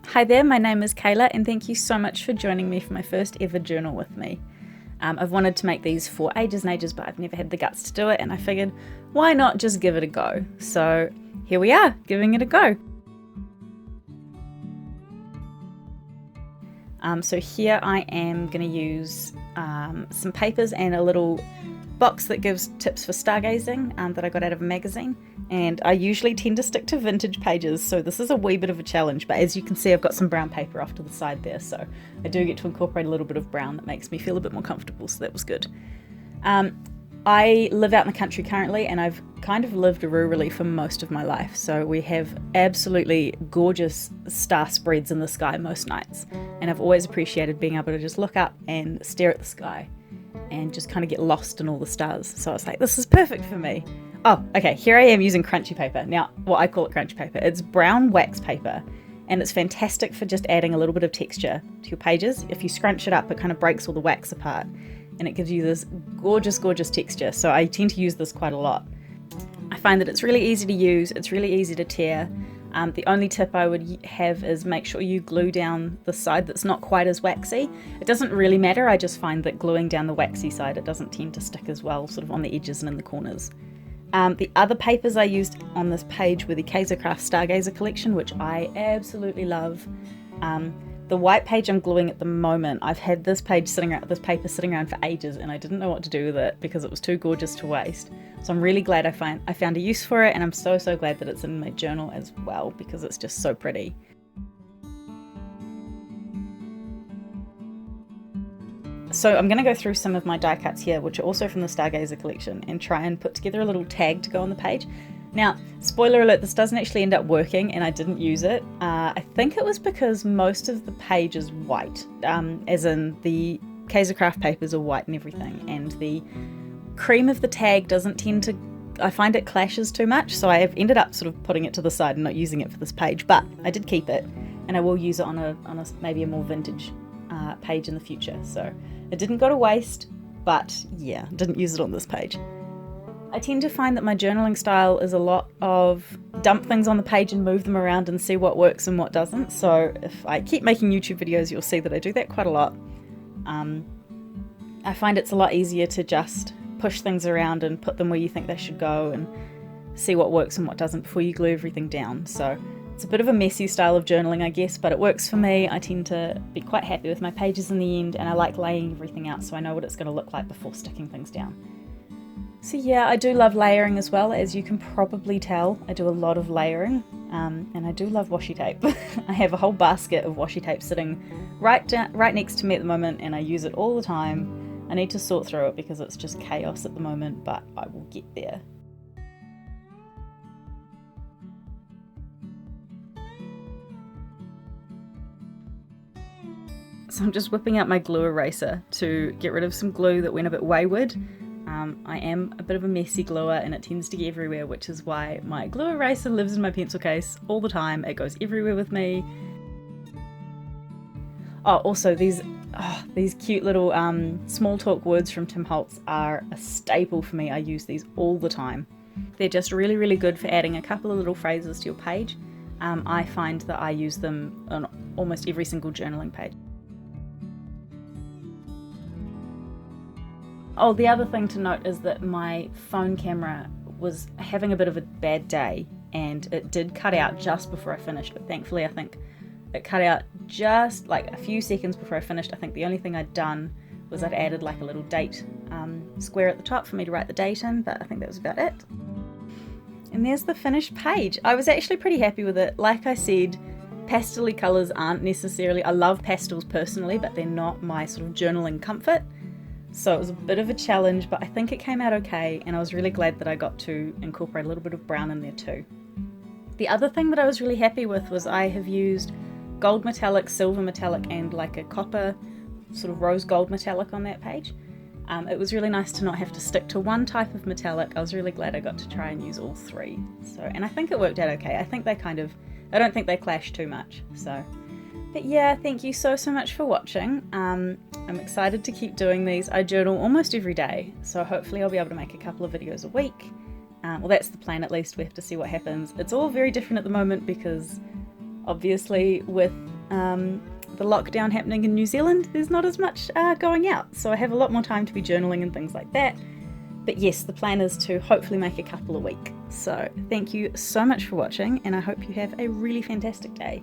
Hi there, my name is Kayla and thank you so much for joining me for my first ever journal with me. I've wanted to make these for ages and ages, but I've never had the guts to do it, and I figured why not just give it a go. So here we are, giving it a go. So here I am going to use some papers and a little box that gives tips for stargazing that I got out of a magazine, and I usually tend to stick to vintage pages, so this is a wee bit of a challenge, but as you can see I've got some brown paper off to the side there, so I do get to incorporate a little bit of brown that makes me feel a bit more comfortable, so that was good. I live out in the country currently, and I've kind of lived rurally for most of my life, so we have absolutely gorgeous star spreads in the sky most nights, and I've always appreciated being able to just look up and stare at the sky and just kind of get lost in all the stars. So I was like, this is perfect for me. Oh, okay, here I am using crunchy paper. Now, what I call it crunchy paper. It's brown wax paper, and it's fantastic for just adding a little bit of texture to your pages. If you scrunch it up, it kind of breaks all the wax apart, and it gives you this gorgeous, gorgeous texture. So I tend to use this quite a lot. I find that it's really easy to use, it's really easy to tear. The only tip I would have is make sure you glue down the side that's not quite as waxy. It doesn't really matter, I just find that gluing down the waxy side, it doesn't tend to stick as well, sort of on the edges and in the corners. The other papers I used on this page were the Kaisercraft Stargazer collection, which I absolutely love. The white page I'm gluing at the moment, I've had this paper sitting around for ages, and I didn't know what to do with it because it was too gorgeous to waste. So I'm really glad I found a use for it, and I'm so glad that it's in my journal as well because it's just so pretty. So I'm going to go through some of my die cuts here, which are also from the Stargazer collection, and try and put together a little tag to go on the page. Now, spoiler alert, this doesn't actually end up working, and I didn't use it. I think it was because most of the page is white, as in the Kaisercraft papers are white and everything, and the cream of the tag doesn't tend to, I find it clashes too much, so I have ended up sort of putting it to the side and not using it for this page, but I did keep it, and I will use it on a maybe a more vintage page in the future. So it didn't go to waste, but yeah, didn't use it on this page. I tend to find that my journaling style is a lot of dump things on the page and move them around and see what works and what doesn't. So if I keep making YouTube videos, you'll see that I do that quite a lot. I find it's a lot easier to just push things around and put them where you think they should go and see what works and what doesn't before you glue everything down. So it's a bit of a messy style of journaling, I guess, but it works for me. I tend to be quite happy with my pages in the end, and I like laying everything out so I know what it's going to look like before sticking things down. So yeah, I do love layering as well, as you can probably tell. I do a lot of layering, and I do love washi tape. I have a whole basket of washi tape sitting right next to me at the moment, and I use it all the time. I need to sort through it because it's just chaos at the moment, but I will get there. So I'm just whipping out my glue eraser to get rid of some glue that went a bit wayward. I am a bit of a messy gluer, and it tends to get everywhere, which is why my glue eraser lives in my pencil case all the time. It goes everywhere with me. Oh, also these cute little small talk words from Tim Holtz are a staple for me. I use these all the time. They're just really, really good for adding a couple of little phrases to your page. I find that I use them on almost every single journaling page. Oh, the other thing to note is that my phone camera was having a bit of a bad day, and it did cut out just before I finished, but thankfully I think it cut out just like a few seconds before I finished. I think the only thing I'd done was I'd added like a little date square at the top for me to write the date in, but I think that was about it. And there's the finished page. I was actually pretty happy with it. Like I said, pastel-y colours aren't necessarily, I love pastels personally, but they're not my sort of journaling comfort. So it was a bit of a challenge, but I think it came out okay, and I was really glad that I got to incorporate a little bit of brown in there too. The other thing that I was really happy with was I have used gold metallic, silver metallic, and like a copper sort of rose gold metallic on that page. It was really nice to not have to stick to one type of metallic. I was really glad I got to try and use all three. And I think it worked out okay. I don't think they clash too much. But yeah, thank you so much for watching. I'm excited to keep doing these. I journal almost every day, so hopefully I'll be able to make a couple of videos a week. Well, that's the plan at least. We have to see what happens. It's all very different at the moment because Obviously, with the lockdown happening in New Zealand, there's not as much going out, so I have a lot more time to be journaling and things like that. But yes, the plan is to hopefully make a couple a week. So thank you so much for watching, and I hope you have a really fantastic day.